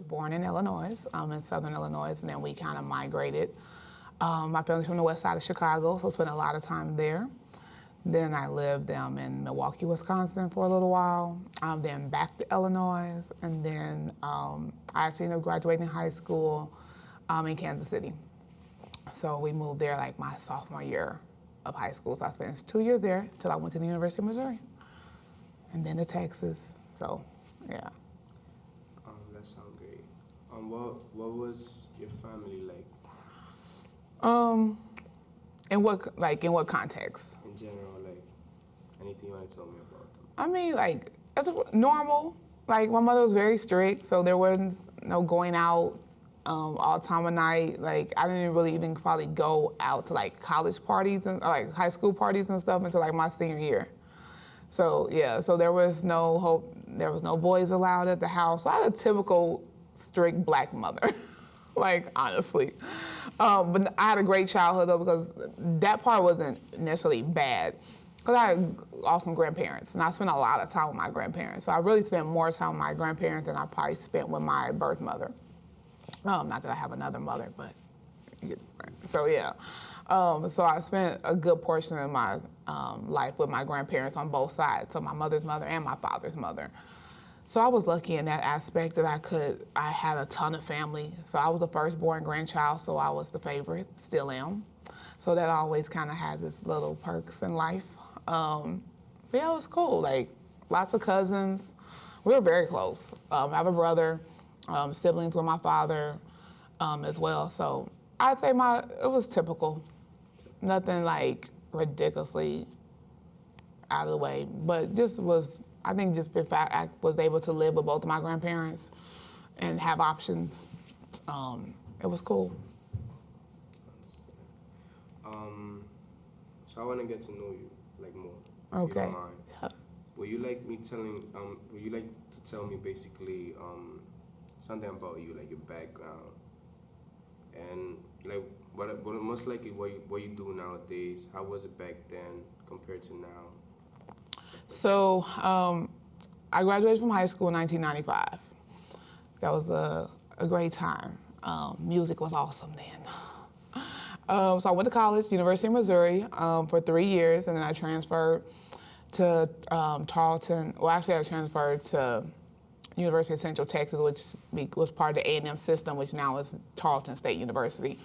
born in Illinois, in southern Illinois, and then we kind of migrated. My family's from the west side of Chicago, so I spent a lot of time there. Then I lived in Milwaukee, Wisconsin for a little while, then back to Illinois, and then I actually ended up graduating high school in Kansas City. So we moved there like my sophomore year of high school. So I spent 2 years there until I went to the University of Missouri, and then to Texas. So, yeah. That sounds great. What was your family like? In what context? In general, like anything you want to tell me about them? I mean, like, it's normal. Like, my mother was very strict, so there wasn't no going out all time of night. Like, I didn't really even probably go out to like college parties and like high school parties and stuff until like my senior year. So yeah, so there was no boys allowed at the house. So I had a typical strict black mother, like honestly. But I had a great childhood though, because that part wasn't necessarily bad. Because I had awesome grandparents, and I spent a lot of time with my grandparents. So I really spent more time with my grandparents than I probably spent with my birth mother. Not that I have another mother, but so yeah. So I spent a good portion of my life with my grandparents on both sides, so my mother's mother and my father's mother. So I was lucky in that aspect that I had a ton of family. So I was the firstborn grandchild, so I was the favorite, still am. So that always kind of had its little perks in life. But yeah, it was cool, like lots of cousins. We were very close. I have a brother, siblings with my father as well. So I'd say it was typical. Nothing like ridiculously out of the way, but I think just the fact I was able to live with both of my grandparents and have options, it was cool. So I want to get to know you like more. Okay. If you don't mind. Yeah. Would you like to tell me basically something about you, like your background, and like what most likely what you do nowadays? How was it back then compared to now? So I graduated from high school in 1995. That was a great time. Music was awesome then. So I went to college, University of Missouri, for 3 years, and then I transferred to Tarleton. Well, actually, I transferred to University of Central Texas, which was part of the A&M system, which now is Tarleton State University.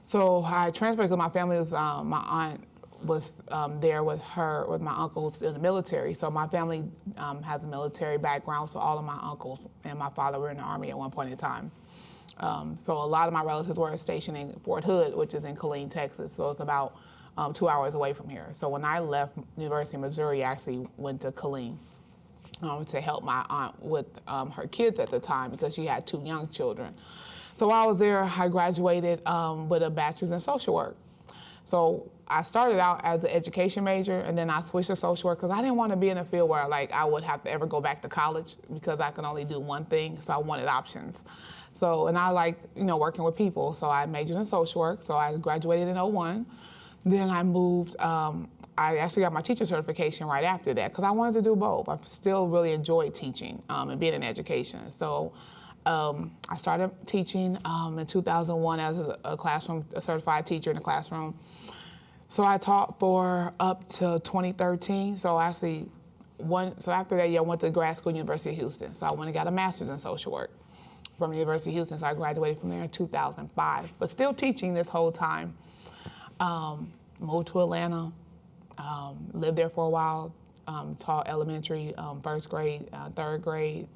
So I transferred because my family was, my aunt was there with my uncle who's in the military. So my family has a military background, so all of my uncles and my father were in the Army at one point in time. So a lot of my relatives were stationed in Fort Hood, which is in Killeen, Texas. So it's about 2 hours away from here. So when I left University of Missouri, I actually went to Killeen to help my aunt with her kids at the time because she had 2 young children. So while I was there, I graduated with a bachelor's in social work. So I started out as an education major, and then I switched to social work because I didn't want to be in a field where like I would have to ever go back to college because I could only do one thing. So I wanted options. So, and I liked, working with people. So I majored in social work. So I graduated in 2001. Then I moved, I actually got my teacher certification right after that because I wanted to do both. I still really enjoyed teaching and being in education. So I started teaching in 2001 as a certified teacher in the classroom. So I taught for up to 2013. So actually, after that year, I went to grad school, University of Houston. So I went and got a master's in social work from the University of Houston. So I graduated from there in 2005, but still teaching this whole time. Moved to Atlanta, lived there for a while, taught elementary, first grade, third grade.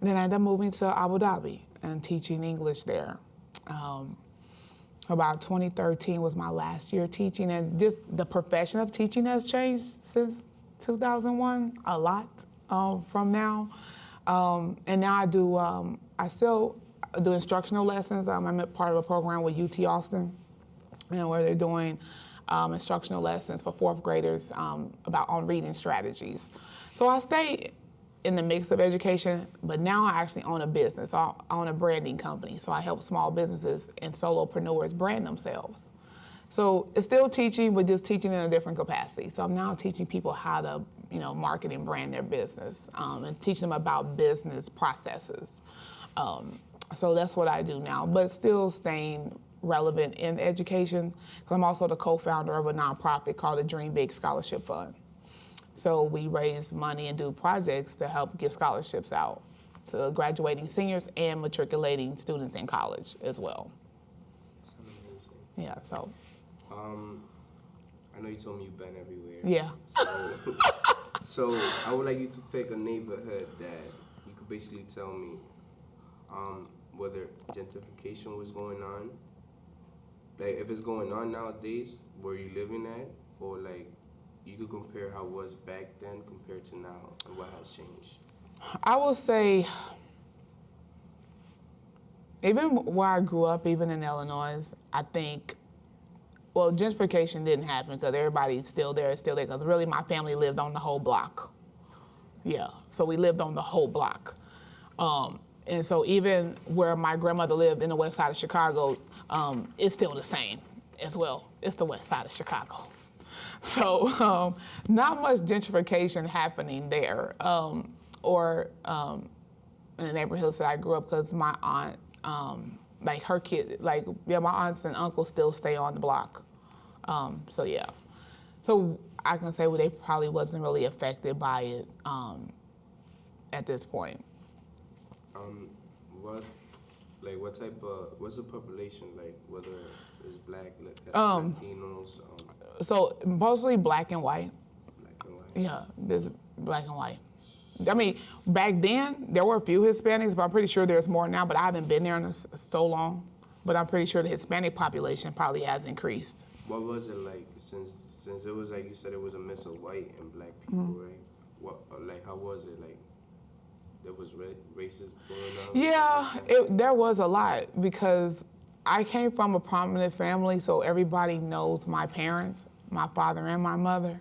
And then I ended up moving to Abu Dhabi and teaching English there. About 2013 was my last year teaching, and just the profession of teaching has changed since 2001 a lot from now. And now I still do instructional lessons. I'm part of a program with UT Austin, where they're doing instructional lessons for 4th graders on reading strategies. So I stay in the mix of education, but now I actually own a business. I own a branding company, so I help small businesses and solopreneurs brand themselves. So it's still teaching, but just teaching in a different capacity. So I'm now teaching people how to, market and brand their business and teach them about business processes. So that's what I do now, but still staying relevant in education, because I'm also the co-founder of a nonprofit called the Dream Big Scholarship Fund. So we raise money and do projects to help give scholarships out to graduating seniors and matriculating students in college as well. That's amazing. Yeah, so. I know you told me you've been everywhere. Yeah. So I would like you to pick a neighborhood that you could basically tell me whether gentrification was going on. Like, if it's going on nowadays, where you living at, or like you could compare how it was back then compared to now and what has changed. I would say, even where I grew up, even in Illinois, I think, well, gentrification didn't happen because everybody's still there, because really my family lived on the whole block. Yeah, so we lived on the whole block. And so even where my grandmother lived in the west side of Chicago, it's still the same as well. It's the west side of Chicago. So not much gentrification happening there, or in the neighborhoods that I grew up, because my aunt, like her kid, like, yeah, my aunts and uncles still stay on the block. So yeah. So I can say, well, they probably wasn't really affected by it at this point. What's the population like? Whether it's black, Latinos? So mostly black and white. Black and white. Yeah, there's black and white. I mean, back then there were a few Hispanics, but I'm pretty sure there's more now. But I haven't been there in so long. But I'm pretty sure the Hispanic population probably has increased. What was it like since it was like you said it was a mix of white and black people, right? How was it like? There was races going on? Yeah, there was a lot, because I came from a prominent family, so everybody knows my parents, my father and my mother.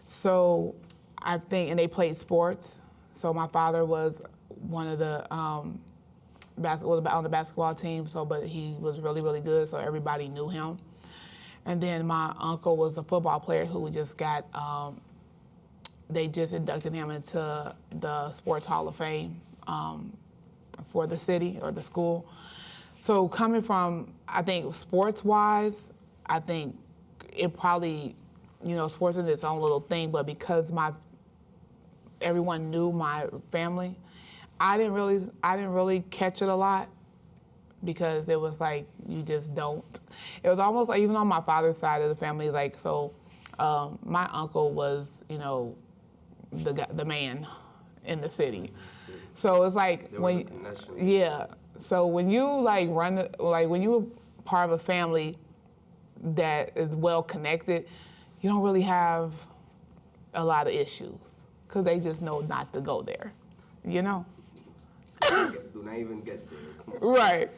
So I think, and they played sports. So my father was one of the on the basketball team. But he was really, really good. So everybody knew him. And then my uncle was a football player who just got. They just inducted him into the Sports Hall of Fame for the city or the school. So coming from, I think sports-wise, I think it probably, sports is its own little thing, but because everyone knew my family, I didn't really catch it a lot, because it was like, you just don't. It was almost like, even on my father's side of the family, like, so my uncle was, the man in the city. So it's like, so when you like when you're part of a family that is well connected, you don't really have a lot of issues, because they just know not to go there, Do not even get there. Right.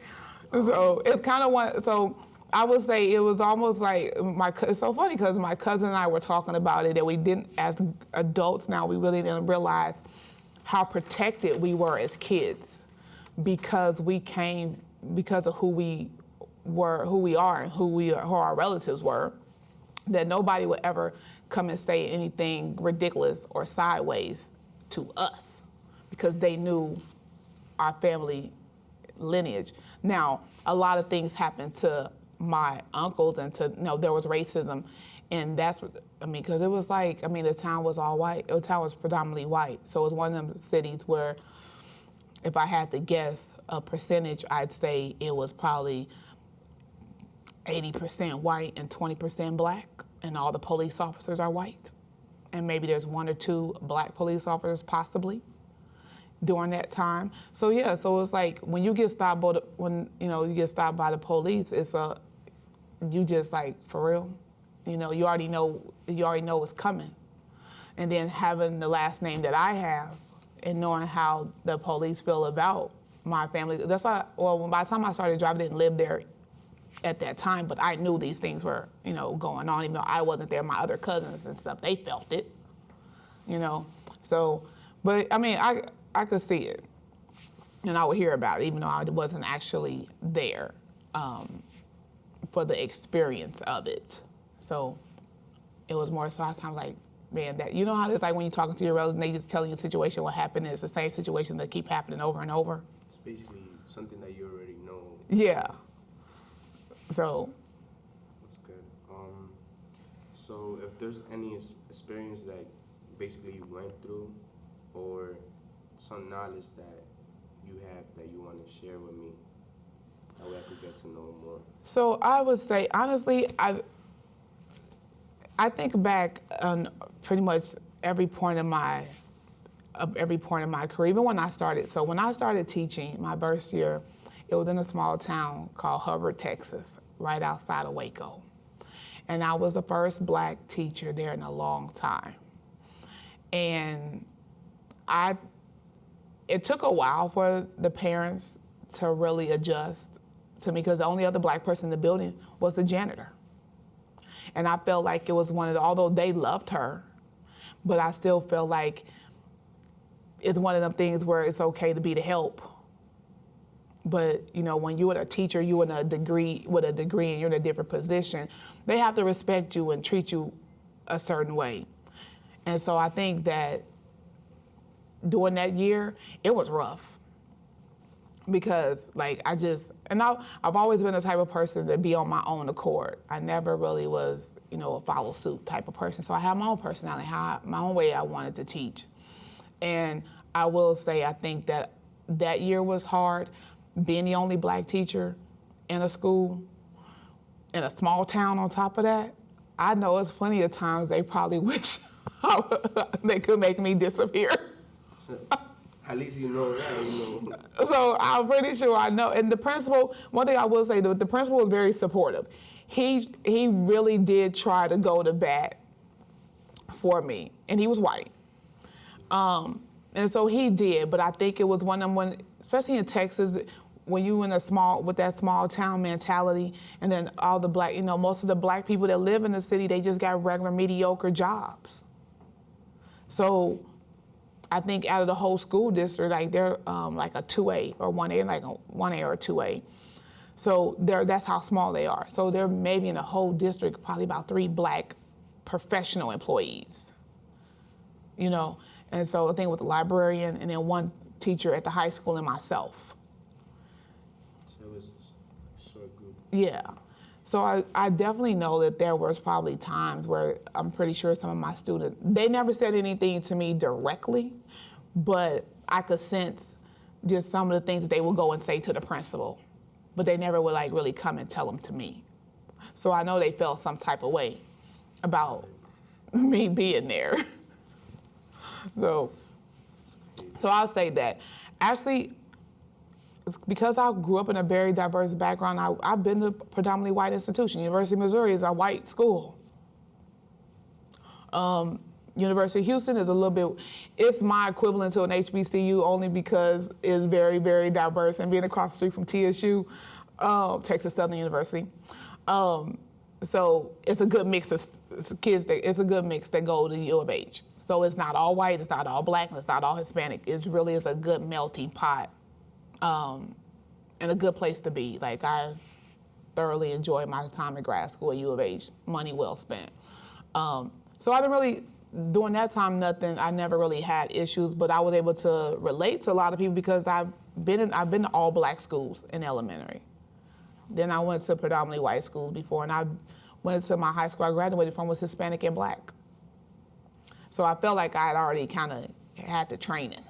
So it's kind of so I would say it was almost like it's so funny, because my cousin and I were talking about it, that we didn't, as adults now, we really didn't realize how protected we were as kids, because of who we are, and who our relatives were, that nobody would ever come and say anything ridiculous or sideways to us, because they knew our family lineage. Now, a lot of things happened to my uncles, and there was racism, and that's what, because it was like, the town was all white. The town was predominantly white. So it was one of them cities where, if I had to guess a percentage, I'd say it was probably 80% white and 20% black, and all the police officers are white. And maybe there's one or two black police officers, possibly, during that time. So yeah, so it's like, when you get stopped by the police, you just like, for real, you already know what's coming. And then having the last name that I have, and knowing how the police feel about my family, that's why, by the time I started driving, I didn't live there at that time, but I knew these things were, going on, even though I wasn't there. My other cousins and stuff, they felt it, So, but I could see it, and I would hear about it, even though I wasn't actually there for the experience of it. So it was more so I kind of like, man, that, how it's like when you're talking to your relatives and they just telling you a situation what happened, and it's the same situation that keep happening over and over. It's basically something that you already know. Yeah. So. That's good. So if there's any experience that basically you went through, or some knowledge that you have that you want to share with me, that way I could get to know more. So I would say, honestly, I think back on pretty much every point of my career, even when I started. So when I started teaching, my first year, it was in a small town called Hubbard, Texas, right outside of Waco. And I was the first Black teacher there in a long time. And it took a while for the parents to really adjust to me, because the only other Black person in the building was the janitor. And I felt like it was although they loved her, but I still felt like it's one of them things where it's okay to be the help. But, when you're a teacher, you're with a degree and you're in a different position, they have to respect you and treat you a certain way. And so I think that during that year, it was rough. Because, I've always been the type of person to be on my own accord. I never really was, a follow suit type of person. So I had my own personality, my own way I wanted to teach. And I will say, I think that year was hard. Being the only Black teacher in a school, in a small town on top of that, I know it's plenty of times they probably wish they could make me disappear. At least you know that, So I'm pretty sure I know. And the principal, one thing I will say, the principal was very supportive. He really did try to go to bat for me, and he was white. And so he did, but I think it was one of them, especially in Texas, when you with that small town mentality, and then all the Black, most of the Black people that live in the city, they just got regular mediocre jobs. So I think out of the whole school district, they're like a 2A or 1A, like a 1A or 2A. So that's how small they are. So there may be in the whole district probably about 3 Black professional employees, And so I think with the librarian and then 1 teacher at the high school and myself. So it was a short group. Yeah. So I definitely know that there was probably times where I'm pretty sure some of my students, they never said anything to me directly, but I could sense just some of the things that they would go and say to the principal, but they never would really come and tell them to me. So I know they felt some type of way about me being there. So I'll say that. Actually, because I grew up in a very diverse background, I've been to a predominantly white institution. University of Missouri is a white school. University of Houston is it's my equivalent to an HBCU only because it's very, very diverse. And being across the street from TSU, Texas Southern University. So it's a good mix of kids, it's a good mix that go to U of H. So it's not all white, it's not all Black, and it's not all Hispanic. It really is a good melting pot. And a good place to be. I thoroughly enjoyed my time in grad school at U of H, money well spent. So I didn't really, during that time, I never really had issues, but I was able to relate to a lot of people because I've been to all Black schools in elementary. Then I went to predominantly white schools before, and I went to my high school I graduated from was Hispanic and Black. So I felt like I had already kind of had the training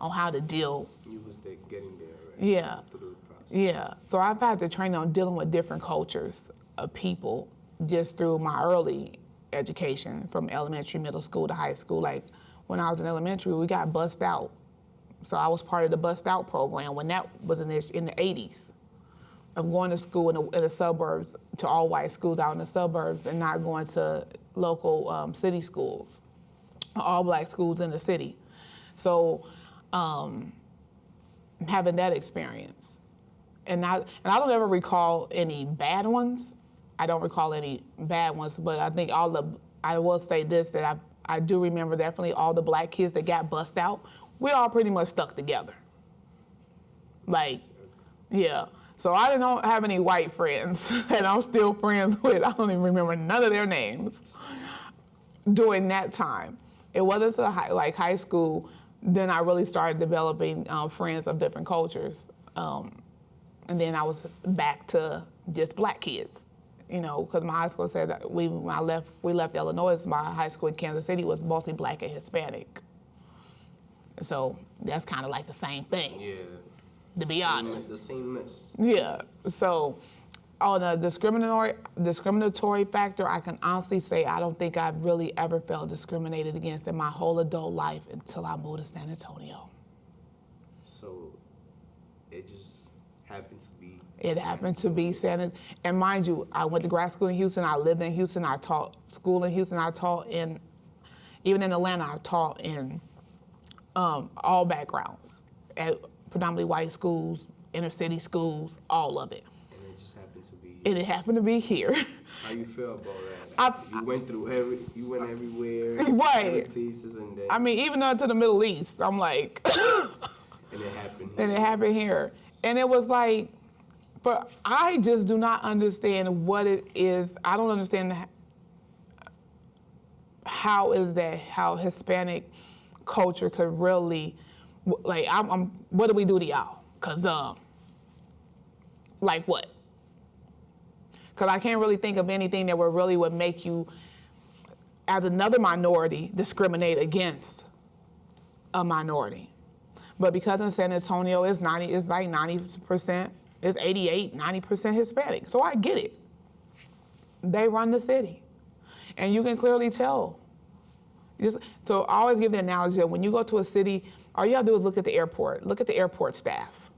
on how to deal. You was there getting there, right? Yeah. Through the process. Yeah. So I've had the training on dealing with different cultures of people just through my early education from elementary, middle school to high school. When I was in elementary, we got bussed out. So I was part of the bussed out program when that was in the 80s. Of going to school in the suburbs, to all white schools out in the suburbs, and not going to local city schools, all Black schools in the city. So having that experience. And I don't ever recall any bad ones. I don't recall any bad ones, but I think I will say this, that I do remember definitely all the Black kids that got bussed out, we all pretty much stuck together. Yeah. So I didn't have any white friends that I'm still friends with. I don't even remember none of their names during that time. It wasn't until high school then I really started developing friends of different cultures. And then I was back to just black kids, because my high school said that we left Illinois. My high school in Kansas City was mostly black and Hispanic. So that's kind of like the same thing. Yeah. To be honest. The same mess. Yeah. So on a discriminatory factor, I can honestly say I don't think I've really ever felt discriminated against in my whole adult life until I moved to San Antonio. So it just happened to be. It happened to be and mind you, I went to grad school in Houston. I lived in Houston. I taught school in Houston. I taught even in Atlanta. I taught in all backgrounds, at predominantly white schools, inner city schools, all of it. And it just happened to be. And it happened to be here. How you feel about that? You went everywhere, right? Every places, and then. I mean, even though to the Middle East, I'm like. And it happened. And it happened here, and it was like. But I just do not understand what it is. I don't understand how Hispanic culture could really, like, what do we do to y'all? Cause like what? Cause I can't really think of anything that would make you, as another minority, discriminate against a minority. But because in San Antonio it's like 90%. It's 88, 90% Hispanic. So I get it. They run the city. And you can clearly tell. So I always give the analogy that when you go to a city, all you have to do is look at the airport. Look at the airport staff.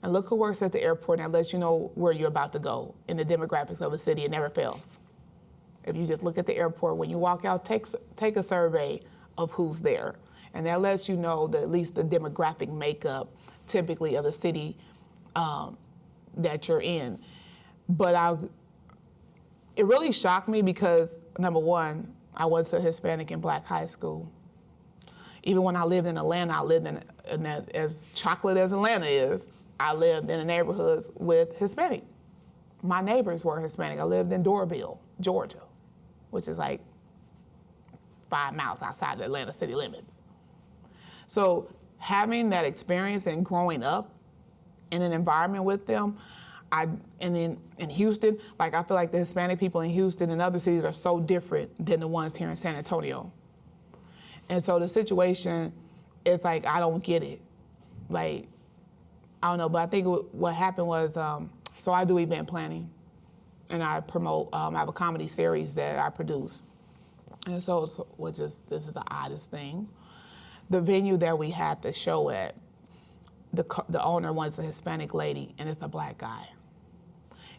And look who works at the airport, and that lets you know where you're about to go in the demographics of a city. It never fails. If you just look at the airport, when you walk out, take a survey of who's there. And that lets you know at least the demographic makeup typically of the city that you're in. But it really shocked me because, number one, I went to Hispanic and Black high school. Even when I lived in Atlanta, I lived in as chocolate as Atlanta is, I lived in the neighborhoods with Hispanic. My neighbors were Hispanic. I lived in Doraville, Georgia, which is like 5 miles outside the Atlanta city limits. So having that experience and growing up in an environment with them, and then in Houston, like I feel like the Hispanic people in Houston and other cities are so different than the ones here in San Antonio. And so the situation is like, I don't get it. Like, I don't know, but I think what happened was, so I do event planning and I promote, I have a comedy series that I produce. And so, this is the oddest thing. The venue that we had the show at, the owner was a Hispanic lady, and it's a Black guy.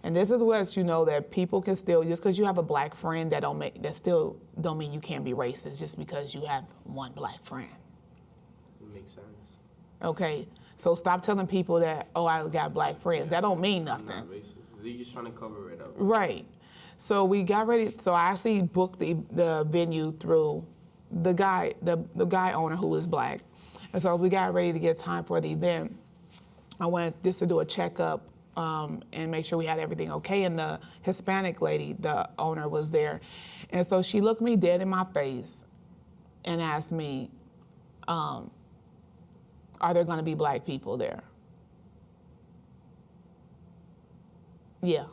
And this is what you know that people can still, just because you have a Black friend, that still don't mean you can't be racist just because you have one Black friend. It makes sense. Okay, so stop telling people that, oh, I got Black friends. That don't mean nothing. I'm not racist. They're just trying to cover it up. Right. So we got ready. So I actually booked the venue through the guy owner who was Black. And so we got ready to get time for the event. I went just to do a checkup and make sure we had everything okay. And the Hispanic lady, the owner, was there. And so she looked me dead in my face and asked me, are there going to be Black people there? Yeah.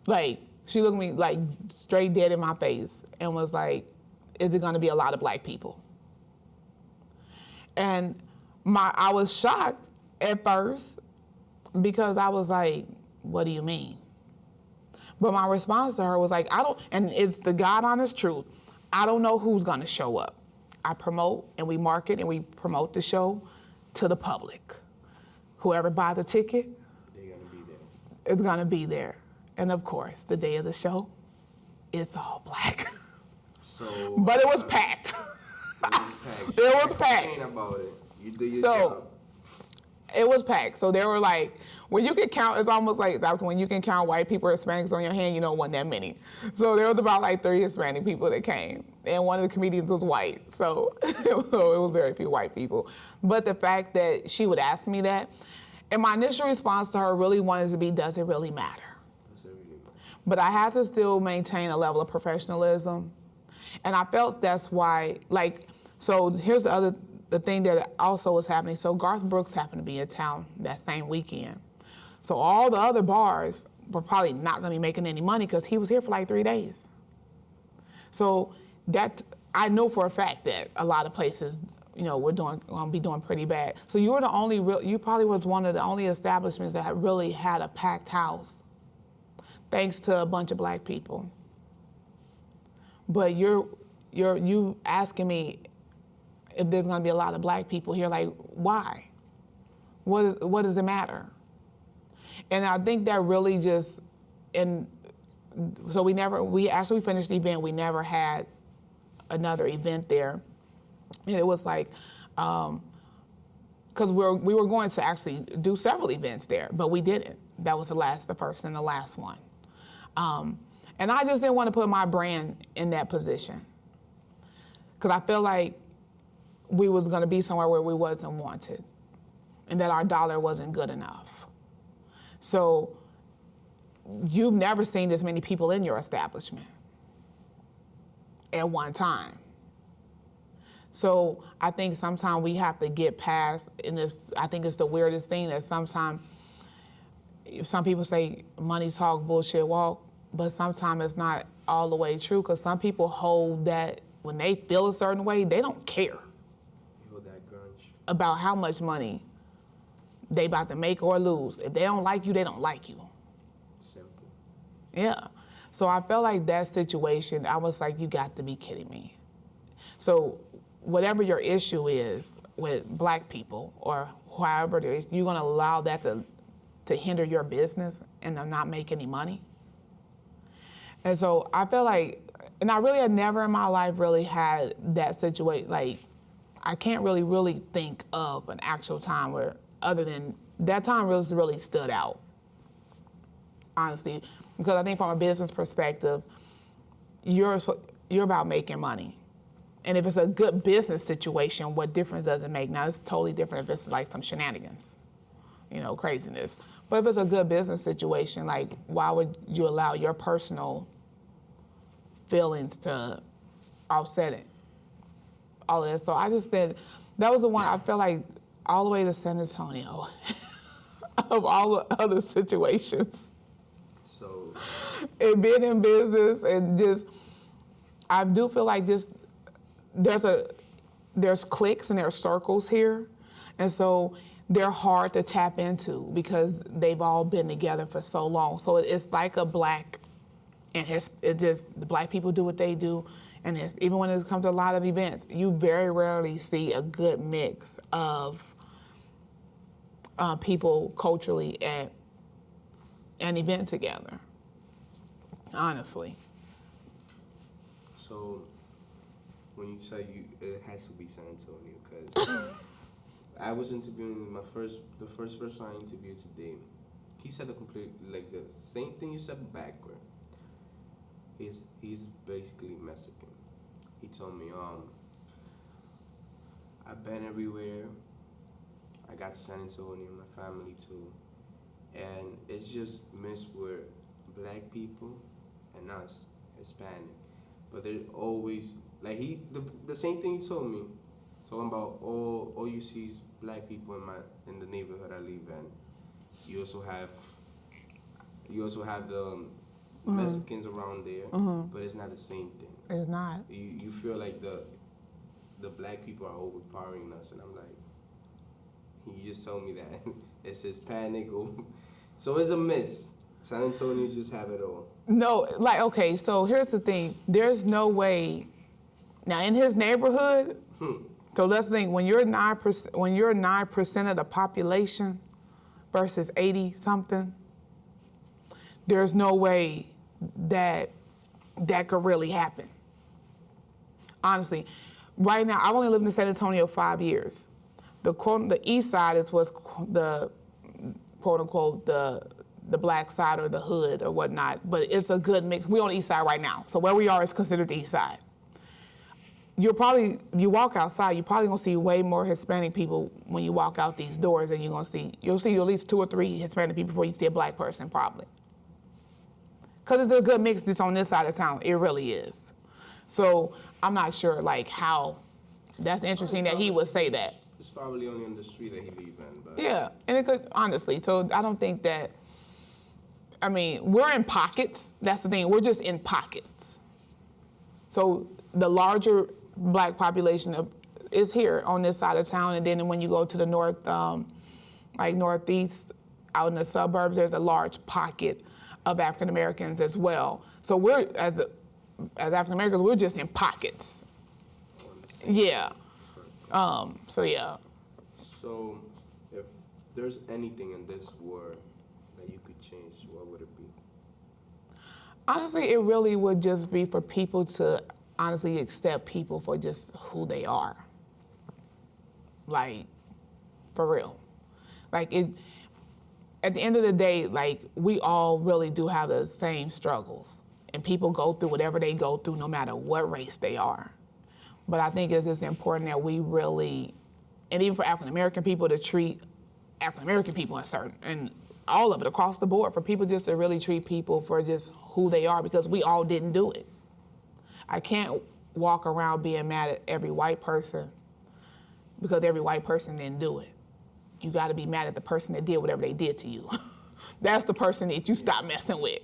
Like, she looked me like straight dead in my face and was like, is it going to be a lot of Black people? And I was shocked at first because I was like, what do you mean? But my response to her was like, and it's the God honest truth, I don't know who's gonna show up. I promote and we market and we promote the show to the public. Whoever buys the ticket, they're gonna be there. It's gonna be there. And of course, the day of the show, it's all Black. So, but it was packed. It was packed. About it. You do your job. job. It was packed. So they were like, when you can count, it's almost like that's when you can count white people or Hispanics on your hand, you know, it wasn't that many. So there was about like 3 Hispanic people that came, and one of the comedians was white. So it was very few white people. But the fact that she would ask me that, and my initial response to her really wanted to be, does it really matter? But I had to still maintain a level of professionalism. And I felt that's why, like, so here's the other the thing that also was happening, so Garth Brooks happened to be in town that same weekend. So all the other bars were probably not going to be making any money because he was here for like 3 days. So that, I know for a fact that a lot of places, we're going to be doing pretty bad. So you probably was one of the only establishments that really had a packed house, thanks to a bunch of black people. But you asking me if there's going to be a lot of black people here, like, why? What does it matter? And I think that really just, so we actually finished the event. We never had another event there. And it was like, because we were going to actually do several events there, but we didn't. That was the first and the last one. And I just didn't want to put my brand in that position, because I feel like we was going to be somewhere where we wasn't wanted and that our dollar wasn't good enough. So you've never seen this many people in your establishment at one time. So I think sometimes we have to get past, I think it's the weirdest thing that sometimes some people say money talk, bullshit walk, but sometimes it's not all the way true, because some people hold that when they feel a certain way, they don't care about how much money they about to make or lose. If they don't like you, they don't like you. Simple. Yeah. So I felt like that situation, I was like, you got to be kidding me. So whatever your issue is with black people or however it is, you're going to allow that to hinder your business and to not make any money? And so I feel like, and I really had never in my life really had that situation. Like, I can't really think of an actual time where, other than that time really stood out, honestly, because I think from a business perspective, you're about making money. And if it's a good business situation, what difference does it make? Now, it's totally different if it's like some shenanigans, craziness. But if it's a good business situation, like, why would you allow your personal feelings to offset it? All of that. So I just said, that was the one I felt like all the way to San Antonio of all the other situations. So, and being in business and just, I do feel like there's cliques and there's circles here. And so they're hard to tap into because they've all been together for so long. So it's like a black, and the black people do what they do. And even when it comes to a lot of events, you very rarely see a good mix of people culturally at an event together, honestly. So when you say it has to be San Antonio, because I was interviewing the first person I interviewed today. He said the same thing you said backwards. He's basically Mexican. He told me, I've been everywhere. I got to San Antonio, my family too. And it's just mixed with black people and us, Hispanic. But there's always, like the same thing he told me, talking about all you see is black people in the neighborhood I live in. You also have the Mexicans around there, but it's not the same thing. It's not. You feel like the black people are overpowering us, and I'm like, you just told me that it's Hispanic, so it's a mess. San Antonio just have it all. No, okay, so here's the thing. There's no way. Now in his neighborhood, so let's think, when you're 9% of the population versus 80 something, there's no way that could really happen. Honestly, right now, I've only lived in San Antonio 5 years. The east side is what's the quote unquote the black side or the hood or whatnot, but it's a good mix. We're on the east side right now, so where we are is considered the east side. If you walk outside, you're probably gonna see way more Hispanic people when you walk out these doors than you'll see at least 2 or 3 Hispanic people before you see a black person, probably. Because it's a good mix that's on this side of town. It really is. So I'm not sure how That's interesting that he would say that. It's probably only on the street that he live in, but Yeah, and it could, honestly, so I don't think that, I mean, we're in pockets. That's the thing. We're just in pockets. So the larger black population is here on this side of town, and then when you go to the north, like northeast, out in the suburbs, there's a large pocket of African Americans as well. So we're, as African Americans, we're just in pockets. Yeah. So yeah. So if there's anything in this war that you could change, what would it be? Honestly, it really would just be for people to honestly accept people for just who they are. Like, for real. Like, at the end of the day, like, we all really do have the same struggles. And people go through whatever they go through, no matter what race they are. But I think it's just important that we really, and even for African American people, to treat African American people in certain, and all of it across the board, for people just to really treat people for just who they are, because we all didn't do it. I can't walk around being mad at every white person because every white person didn't do it. You got to be mad at the person that did whatever they did to you. That's the person that you stop messing with.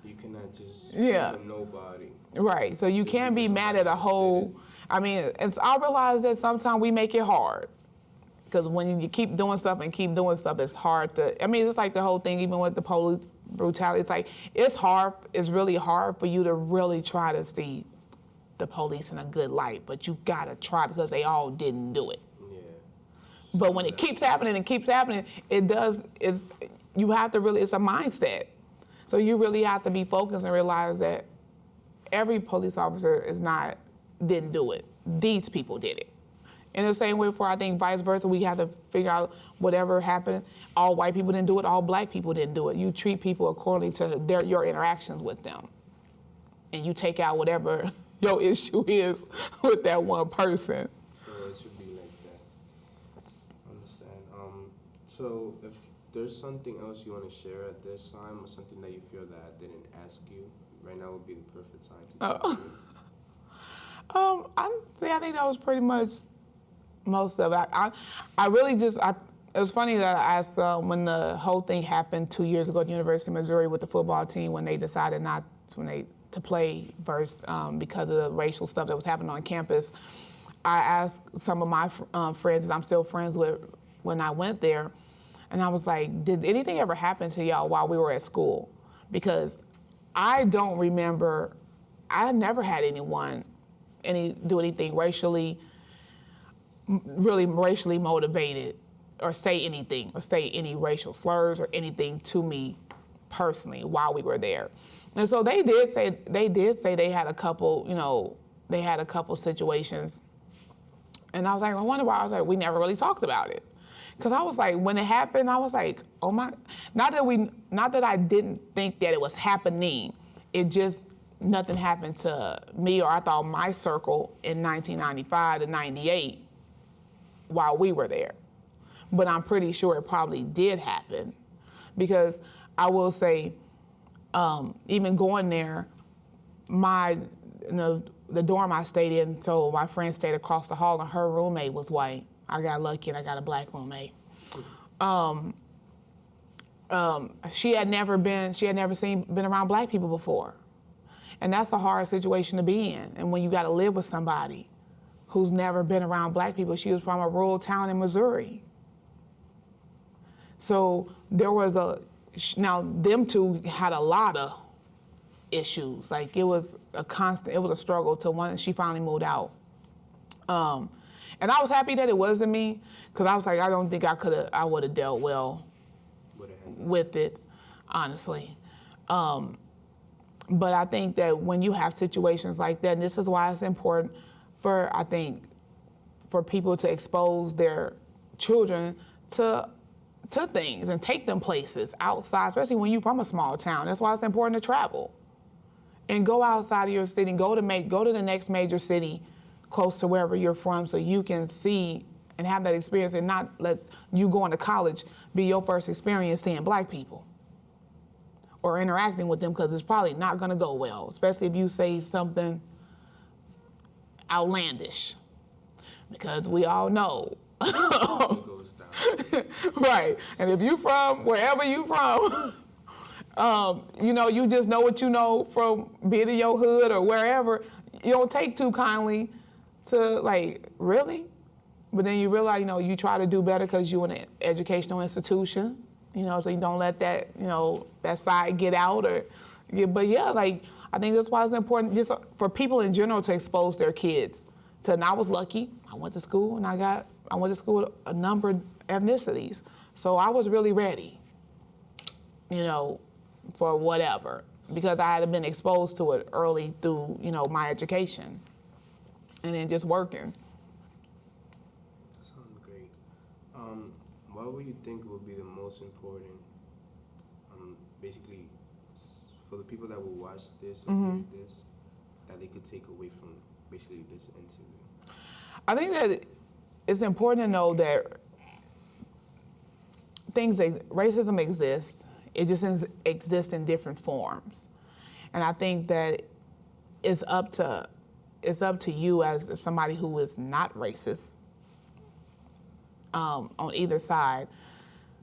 You cannot just Yeah. nobody. Right, so you can't be mad at a whole, I mean, I realize that sometimes we make it hard. Because when you keep doing stuff, it's hard to, I mean, it's like the whole thing, even with the police brutality, it's like, it's really hard for you to really try to see the police in a good light, but you gotta try because they all didn't do it. Yeah. But when it keeps happening, you have to really, it's a mindset. So you really have to be focused and realize that every police officer didn't do it. These people did it. In the same way I think vice versa, we have to figure out whatever happened. All white people didn't do it, all black people didn't do it. You treat people according to your interactions with them. And you take out whatever your issue is with that one person. So it should be like that. I understand. So if there's something else you want to share at this time, or something that you feel that I didn't ask you, right now would be the perfect time to talk to you. I think that was pretty much most of it. I really just, it was funny that I asked when the whole thing happened 2 years ago at the University of Missouri with the football team, when they decided to play versus because of the racial stuff that was happening on campus. I asked some of my friends that I'm still friends with when I went there, and I was like, did anything ever happen to y'all while we were at school? Because I don't remember, I never had anyone do anything really racially motivated, or say anything, or say any racial slurs or anything to me personally while we were there. And so they did say they had a couple, situations. And I was like, I wonder why. I was like, we never really talked about it. Because I was like, when it happened, I was like, oh my, not that I didn't think that it was happening, it just, nothing happened to me, or I thought my circle in 1995 to 98 while we were there. But I'm pretty sure it probably did happen, because I will say, even going there, the dorm I stayed in, so my friend stayed across the hall, and her roommate was white. I got lucky and I got a black roommate. She had never been around black people before. And that's a hard situation to be in. And when you got to live with somebody who's never been around black people, she was from a rural town in Missouri. So there was them two had a lot of issues. Like, it was a struggle till she finally moved out. And I was happy that it wasn't me, because I was like, I don't think I would have dealt well with it, honestly. But I think that when you have situations like that, and this is why it's important for people to expose their children to things and take them places outside, especially when you're from a small town. That's why it's important to travel and go outside of your city, go to the next major city close to wherever you're from, so you can see and have that experience, and not let you going to college be your first experience seeing black people or interacting with them, because it's probably not going to go well, especially if you say something outlandish. because we all know. It goes down. Right. And if you from wherever you from, you know, you just know what you know from being in your hood or wherever. You don't take too kindly to, like, really? But then you realize, you know, you try to do better because you're in an educational institution, you know, so you don't let that, you know, that side get out or, yeah, but yeah, like, I think that's why it's important just for people in general to expose their kids to, and I was lucky. I went to school and I went to school with a number of ethnicities. So I was really ready, you know, for whatever, because I had been exposed to it early through, you know, my education and then just working. Sounds great. What would you think would be the most important, basically, for the people that will watch this or hear this, that they could take away from basically this interview? I think that it's important to know that racism exists. It just exists in different forms, and I think that it's up to you as somebody who is not racist on either side.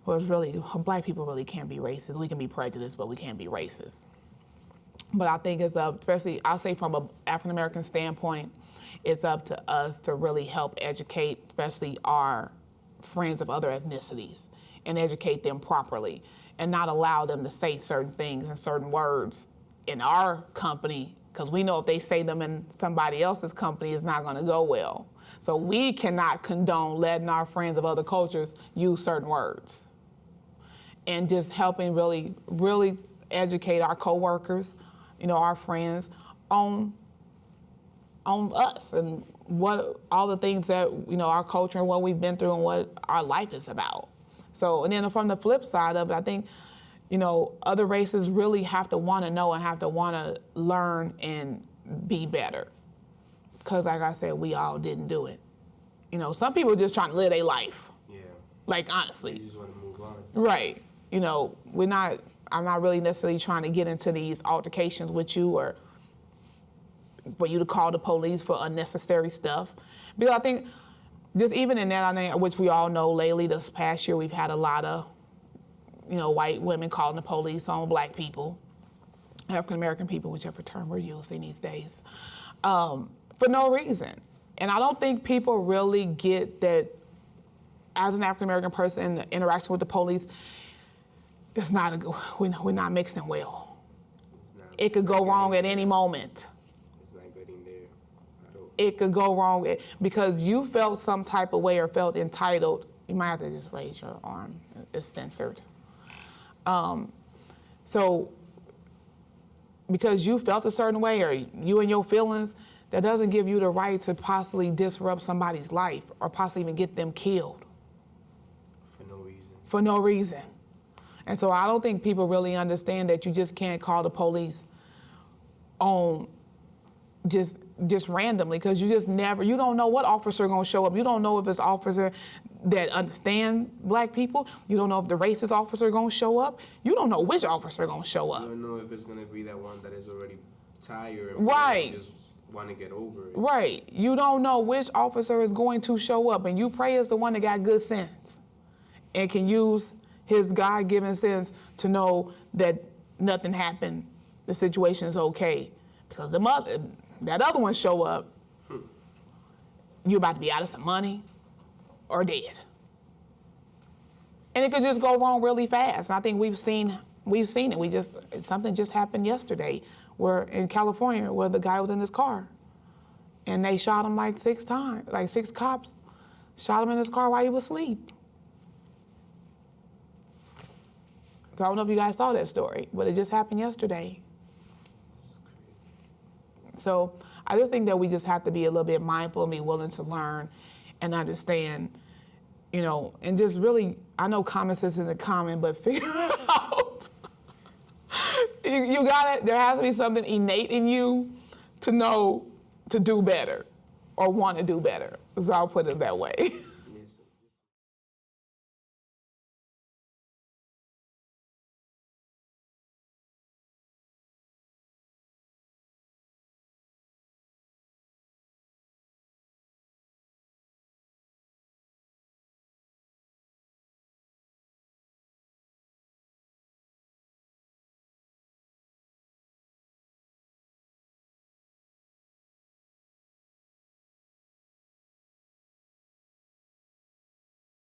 Well, it's really, black people really can't be racist. We can be prejudiced, but we can't be racist. But I think it's up, especially I'll say from an African American standpoint, it's up to us to really help educate, especially our friends of other ethnicities, and educate them properly, and not allow them to say certain things and certain words in our company, because we know if they say them in somebody else's company, it's not going to go well. So we cannot condone letting our friends of other cultures use certain words. And just helping really, really educate our coworkers, you know, our friends on us and what all the things that, you know, our culture and what we've been through and what our life is about. So, and then from the flip side of it, I think, you know, other races really have to want to know and have to want to learn and be better. Because like I said, we all didn't do it. You know, some people are just trying to live their life. Yeah. Like, honestly. You just want to move on. Right. You know, I'm not really necessarily trying to get into these altercations with you or for you to call the police for unnecessary stuff. Because I think just even in that, which we all know lately, this past year, we've had a lot of, you know, white women calling the police on black people, African American people, whichever term we're using these days, for no reason. And I don't think people really get that as an African American person in the interaction with the police, it's not we're not mixing well. It could go wrong at any moment. It's not getting there at all. It could go wrong because you felt some type of way or felt entitled. You might have to just raise your arm. It's censored. So because you felt a certain way or you and your feelings, that doesn't give you the right to possibly disrupt somebody's life or possibly even get them killed. For no reason. For no reason. And so I don't think people really understand that you just can't call the police on just randomly, because you don't know what officer gonna show up. You don't know if it's officer that understand black people. You don't know if the racist officer gonna show up. You don't know which officer gonna show up. You don't know if it's gonna be that one that is already tired. Right. And just want to get over it. Right. You don't know which officer is going to show up, and you pray it's the one that got good sense and can use his God-given sense to know that nothing happened, the situation is okay. Because that other one show up, you're about to be out of some money or dead. And it could just go wrong really fast. And I think we've seen it. Something just happened yesterday where in California where the guy was in his car and they shot him like 6 times, like 6 cops shot him in his car while he was asleep. So I don't know if you guys saw that story, but it just happened yesterday. So I just think that we just have to be a little bit mindful and be willing to learn and understand, you know, and just really, I know common sense isn't common, but figure out. You got it. There has to be something innate in you to know to do better or want to do better. So I'll put it that way.